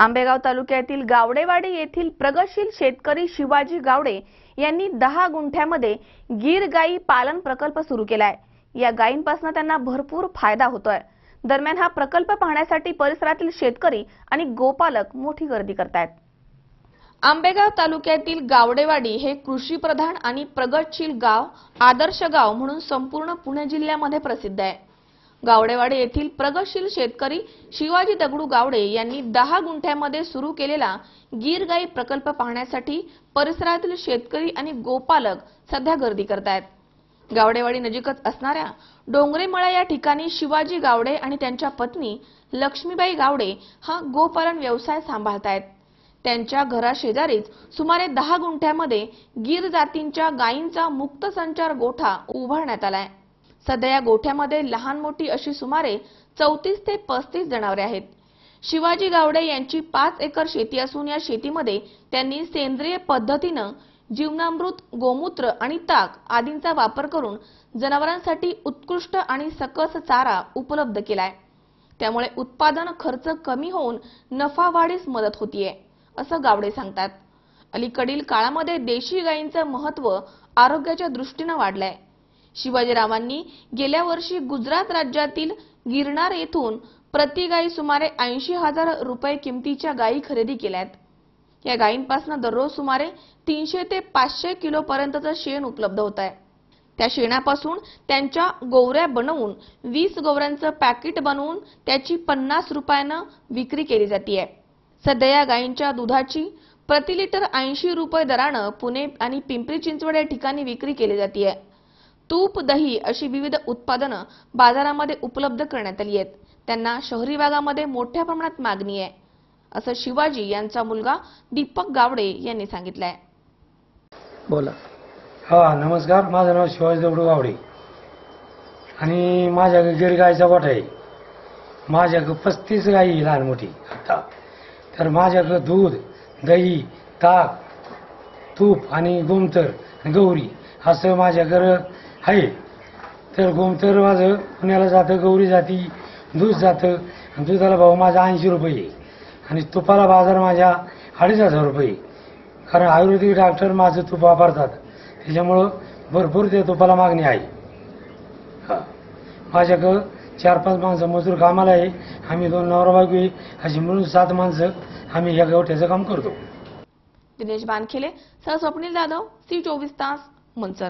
आंबेगाव तालुक्यातील गावडेवाडी येथील प्रगतशील शेतकरी शिवाजी गावडे यांनी 10 गुंठ्यामध्ये गीर गाई पालन प्रकल्प सुरू केलाय। या गायींपासून त्यांना भरपूर फायदा होतोय। दरम्यान हा प्रकल्प पाहण्यासाठी परिसरातील शेतकरी आणि गोपालक मोठी गर्दी करतायत। आंबेगाव तालुक्यातील गावडेवाडी हे कृषी प्रधान आणि प्रगतशील गाव, आदर्श गाव म्हणून संपूर्ण पुणे जिल्ह्यामध्ये प्रसिद्ध आहे। गावडेवाडी येथील प्रगतशील शेतकरी शिवाजी दगडू गावडे यांनी 10 गुंठ्यामध्ये सुरू केलेला गीर गाई प्रकल्प पाहण्यासाठी परिसरातील शेतकरी आणि गोपालक सध्या गर्दी करतायत। गावडेवाडी नजीकच असणाऱ्या डोंगरेमळा या ठिकाणी शिवाजी गावडे आणि त्यांच्या पत्नी लक्ष्मीबाई गावडे हा गोपालन व्यवसाय सांभाळतायत। त्यांच्या घराशेजारीच सुमारे 10 गुंठ्यामध्ये गीर जातींच्या गायींचा मुक्त संचार गोठा उभारण्यात आलाय। सध्या या गोठ्यामध्ये लहान मोठी अशी सुमारे 34 ते 35 जनावरे आहेत। शिवाजी गावडे यांची 5 एकर शेती असून या शेतीमध्ये त्यांनी सेंद्रिय पद्धतीने जीवनामृत, गोमूत्र आणि ताक आदींचा वापर करून जनावरांसाठी उत्कृष्ट आणि सकस चारा उपलब्ध केलाय। त्यामुळे उत्पादन खर्च कमी होऊन नफा वाढीस मदत होतीये, असं गावडे सांगतात। अलीकडील काळामध्ये देशी गायींचे महत्त्व आरोग्याच्या दृष्टीने वाढलंय। शिवाजीरावांनी गेल्या वर्षी गुजरात राज्यातील गिरनार येथून प्रति गाई सुमारे 80,000 रुपये किमतीच्या गायी खरेदी केल्यात। या गायींपासून दररोज सुमारे 300 ते 500 किलो पर्यंतचे शेण उपलब्ध होत आहे। त्या शेणापासून त्यांच्या गोवऱ्या बनवून 20 गोवऱ्यांचे पॅकेट बनवून त्याची 50 रुपयांना विक्री केली जाते। सध्या या गायींच्या दुधाची प्रति लिटर 80 रुपये दराने पुणे आणि पिंपरी चिंचवड या ठिकाणी विक्री केली जाते। तूप, दही अशी विविध उत्पादने बाजारामध्ये उपलब्ध करण्यात आली आहेत। त्यांना शहरी भागामध्ये मोठ्या प्रमाणात मागणी आहे, असं शिवाजी यांचा मुलगा दीपक गावडे यांनी सांगितलंय। बोला। हा, नमस्कार, माझं नाव शिवाजी दगडू गावडे आणि माझ्याकडे गिर गायचा गोठा आहे। माझ्याकडे 35 गायी लहान मोठी आता। तर माझ्याकडे दूध, दही, ताक, तूप आणि गोमूत्र आणि गौरी असं माझ्याकडे आहे। तर गोमूत्र माझं पुण्याला जातं, गौरी जाती, दूध जातं। दुधाला भाव माझा 80 रुपये आणि तुपाला बाजार माझ्या 2,500 रुपये। कारण आयुर्वेदिक डॉक्टर माझं तूप वापरतात, त्याच्यामुळं भरपूर त्या तुपाला मागणी आहे। हा, माझ्याकडं 4-5 माणसं मजूर कामाला आहे। आम्ही 2 नवरा बायको आहे, अशी मिळून 7 माणसं आम्ही या गोठ्याचं काम करतो। दिनेश बानखेले सह स्वप्नील जाधव, सी 24 तास, मंचर।